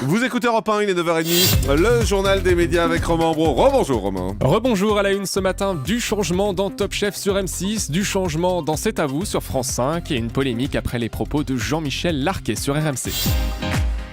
Vous écoutez Europe 1, il est 9h30, le journal des médias avec Romain Ambro. Rebonjour Romain. Rebonjour à la une ce matin, du changement dans Top Chef sur M6, du changement dans C'est à vous sur France 5 et une polémique après les propos de Jean-Michel Larquet sur RMC.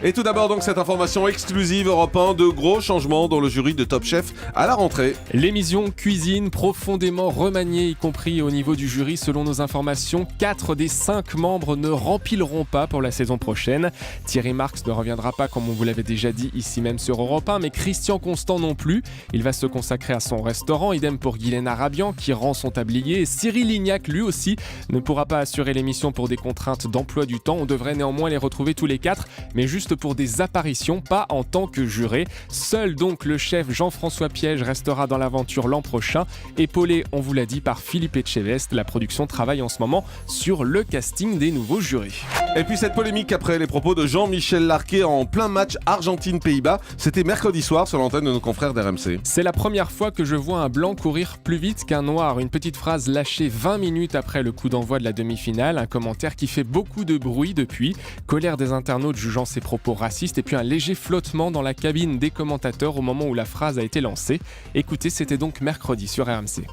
Et tout d'abord donc cette information exclusive Europe 1, de gros changements dans le jury de Top Chef à la rentrée. L'émission cuisine profondément remaniée, y compris au niveau du jury. Selon nos informations, 4 des 5 membres ne rempileront pas pour la saison prochaine. Thierry Marx ne reviendra pas comme on vous l'avait déjà dit ici même sur Europe 1, mais Christian Constant non plus. Il va se consacrer à son restaurant, idem pour Guylaine Arabian qui rend son tablier. Et Cyril Lignac lui aussi ne pourra pas assurer l'émission pour des contraintes d'emploi du temps. On devrait néanmoins les retrouver tous les 4, mais juste pour des apparitions, pas en tant que juré. Seul donc le chef Jean-François Piège restera dans l'aventure l'an prochain, épaulé, on vous l'a dit, par Philippe Etchebest. La production travaille en ce moment sur le casting des nouveaux jurés. Et puis cette polémique après les propos de Jean-Michel Larquet en plein match Argentine-Pays-Bas, c'était mercredi soir sur l'antenne de nos confrères d'RMC. C'est la première fois que je vois un blanc courir plus vite qu'un noir. Une petite phrase lâchée 20 minutes après le coup d'envoi de la demi-finale, un commentaire qui fait beaucoup de bruit depuis, colère des internautes jugeant ses propos racistes et puis un léger flottement dans la cabine des commentateurs au moment où la phrase a été lancée. Écoutez, c'était donc mercredi sur RMC.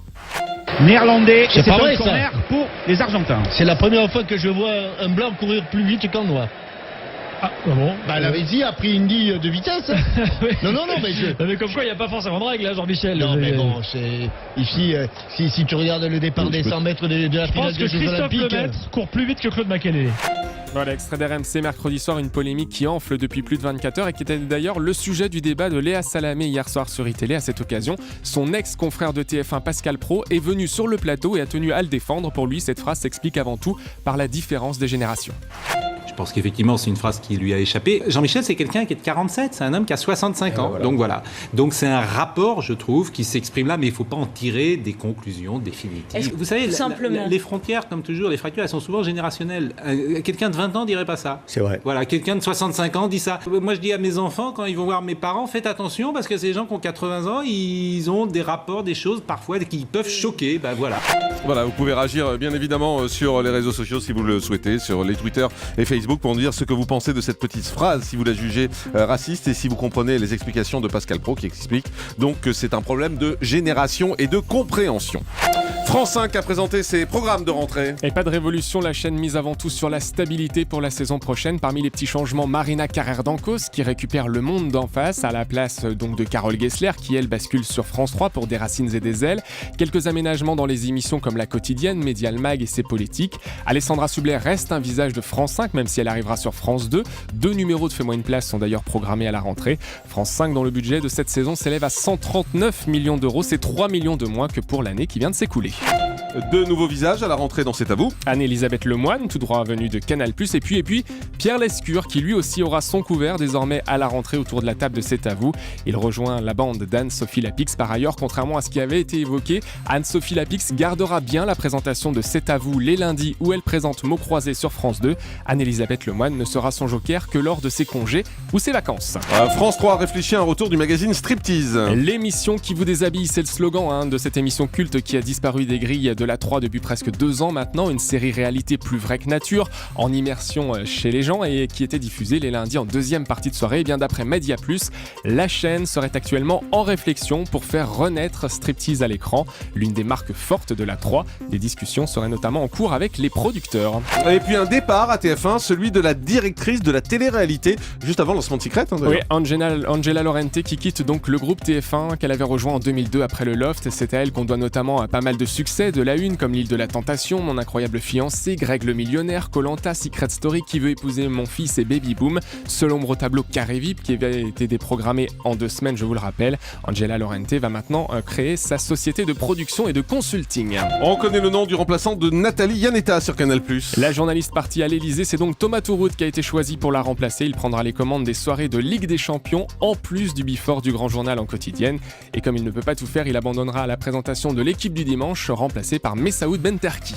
Néerlandais, c'est pas vrai, un corner ça. pour les Argentins. C'est la première fois que je vois un blanc courir plus vite qu'un noir. Ah bon Bah l'Avésie a pris une guille de vitesse. Oui. Non, mais Mais comme quoi, il n'y a pas forcément de règle, hein, Jean-Michel. Non, mais bon, c'est... Ici, si tu regardes le départ des 100 mètres de la Je finale pense que des Jeux Christophe Olympiques... Lemaitre court plus vite que Claude Makélélé. Voilà, extrait d'RMC mercredi soir, une polémique qui enfle depuis plus de 24 heures et qui était d'ailleurs le sujet du débat de Léa Salamé hier soir sur iTélé. À cette occasion, son ex-confrère de TF1 Pascal Praud est venu sur le plateau et a tenu à le défendre. Pour lui, cette phrase s'explique avant tout par la différence des générations. Je pense qu'effectivement, c'est une phrase qui lui a échappé. Jean-Michel, c'est quelqu'un qui est de 47, c'est un homme qui a 65 ans. Donc voilà. Donc c'est un rapport, je trouve, qui s'exprime là, mais il ne faut pas en tirer des conclusions définitives. Vous savez, les frontières, comme toujours, les fractures, elles sont souvent générationnelles. Quelqu'un de 20 ans dirait pas ça. C'est vrai. Voilà, quelqu'un de 65 ans dit ça. Moi, je dis à mes enfants, quand ils vont voir mes parents, faites attention, parce que ces gens qui ont 80 ans, ils ont des rapports, des choses, parfois, qui peuvent choquer. Ben voilà. Voilà, vous pouvez réagir bien évidemment sur les réseaux sociaux si vous le souhaitez, sur les Twitter et Facebook pour nous dire ce que vous pensez de cette petite phrase, si vous la jugez raciste et si vous comprenez les explications de Pascal Praud qui explique donc que c'est un problème de génération et de compréhension. France 5 a présenté ses programmes de rentrée. Et pas de révolution, la chaîne mise avant tout sur la stabilité pour la saison prochaine. Parmi les petits changements, Marina Carrère d'Ancos qui récupère Le Monde d'en face à la place donc de Carole Gessler qui elle bascule sur France 3 pour Des racines et des ailes. Quelques aménagements dans les émissions comme La Quotidienne, Medial Mag et ses politiques. Alessandra Sublet reste un visage de France 5 même si elle arrivera sur France 2. 2 numéros de Fais-moi une place sont d'ailleurs programmés à la rentrée. France 5 dont le budget de cette saison s'élève à 139 millions d'euros. C'est 3 millions de moins que pour l'année qui vient de s'écouler. 2 nouveaux visages à la rentrée dans C'est à vous. Anne-Elisabeth Lemoine, tout droit venue de Canal+, et puis Pierre Lescure, qui lui aussi aura son couvert désormais à la rentrée autour de la table de C'est à vous. Il rejoint la bande d'Anne-Sophie Lapix. Par ailleurs, contrairement à ce qui avait été évoqué, Anne-Sophie Lapix gardera bien la présentation de C'est à vous les lundis où elle présente Mots croisés sur France 2. Anne-Elisabeth Lemoine ne sera son joker que lors de ses congés ou ses vacances. France 3 réfléchit à un retour du magazine Striptease. L'émission qui vous déshabille, c'est le slogan de cette émission culte qui a disparu des grilles de la 3 depuis presque 2 ans maintenant, une série réalité plus vraie que nature, en immersion chez les gens et qui était diffusée les lundis en deuxième partie de soirée. Et bien d'après Media+, la chaîne serait actuellement en réflexion pour faire renaître Striptease à l'écran, l'une des marques fortes de la 3. Des discussions seraient notamment en cours avec les producteurs. Et puis un départ à TF1, celui de la directrice de la télé-réalité, juste avant Lancement de Secret. Oui, Angela Laurente qui quitte donc le groupe TF1 qu'elle avait rejoint en 2002 après le Loft. C'est à elle qu'on doit notamment pas mal de succès de la une comme L'île de la Tentation, Mon incroyable fiancé, Greg le millionnaire, Koh-Lanta, Secret Story, Qui veut épouser mon fils et Baby Boom. Seul ombre au tableau Carré VIP qui avait été déprogrammé en 2 semaines, je vous le rappelle. Angela Laurente va maintenant créer sa société de production et de consulting. On connaît le nom du remplaçant de Nathalie Yanetta sur Canal+. La journaliste partie à l'Elysée, c'est donc Thomas Touroud qui a été choisi pour la remplacer. Il prendra les commandes des soirées de Ligue des Champions en plus du before du Grand Journal en quotidienne. Et comme il ne peut pas tout faire, il abandonnera la présentation de l'équipe du dimanche, remplacé présentée par Messaoud Benterki.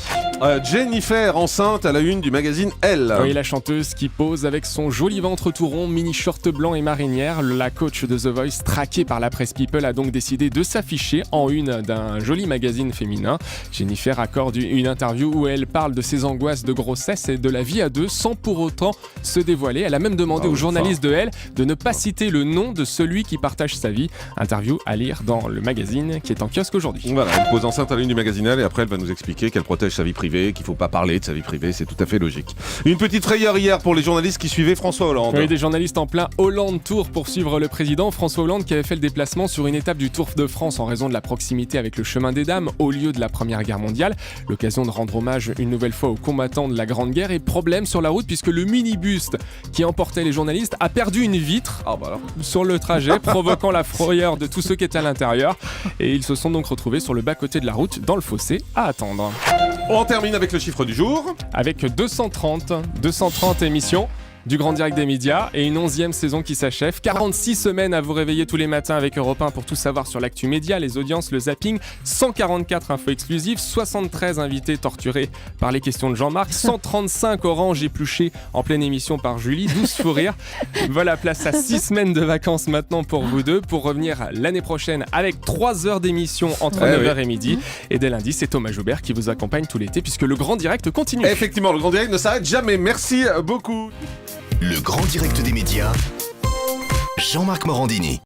Jennifer, enceinte à la une du magazine Elle. Oui, la chanteuse qui pose avec son joli ventre tout rond, mini short blanc et marinière. La coach de The Voice, traquée par la presse People, a donc décidé de s'afficher en une d'un joli magazine féminin. Jennifer accorde une interview où elle parle de ses angoisses de grossesse et de la vie à deux sans pour autant se dévoiler. Elle a même demandé aux journalistes de Elle de ne pas citer le nom de celui qui partage sa vie. Interview à lire dans le magazine qui est en kiosque aujourd'hui. Voilà, elle pose enceinte à la une du magazine Elle et après elle va nous expliquer qu'elle protège sa vie privée, qu'il faut pas parler de sa vie privée, c'est tout à fait logique. Une petite frayeur hier pour les journalistes qui suivaient François Hollande. Oui, des journalistes en plein Hollande Tour pour suivre le président. François Hollande qui avait fait le déplacement sur une étape du Tour de France en raison de la proximité avec le chemin des Dames au lieu de la Première Guerre mondiale. L'occasion de rendre hommage une nouvelle fois aux combattants de la Grande Guerre et problème sur la route puisque le minibus qui emportait les journalistes a perdu une vitre sur le trajet, provoquant la frayeur de tous ceux qui étaient à l'intérieur. Et ils se sont donc retrouvés sur le bas-côté de la route, dans le fossé, à attendre. On termine avec le chiffre du jour. Avec 230 émissions du Grand Direct des médias et une 11e saison qui s'achève. 46 semaines à vous réveiller tous les matins avec Europe 1 pour tout savoir sur l'actu média, les audiences, le zapping, 144 infos exclusives, 73 invités torturés par les questions de Jean-Marc, 135 oranges épluchées en pleine émission par Julie, 12 fous rires. Voilà, place à 6 semaines de vacances maintenant pour vous deux, pour revenir l'année prochaine avec 3 heures d'émission entre 9h et midi. Et dès lundi, c'est Thomas Joubert qui vous accompagne tout l'été puisque le Grand Direct continue. Effectivement, le Grand Direct ne s'arrête jamais. Merci beaucoup. Le Grand Direct des médias, Jean-Marc Morandini.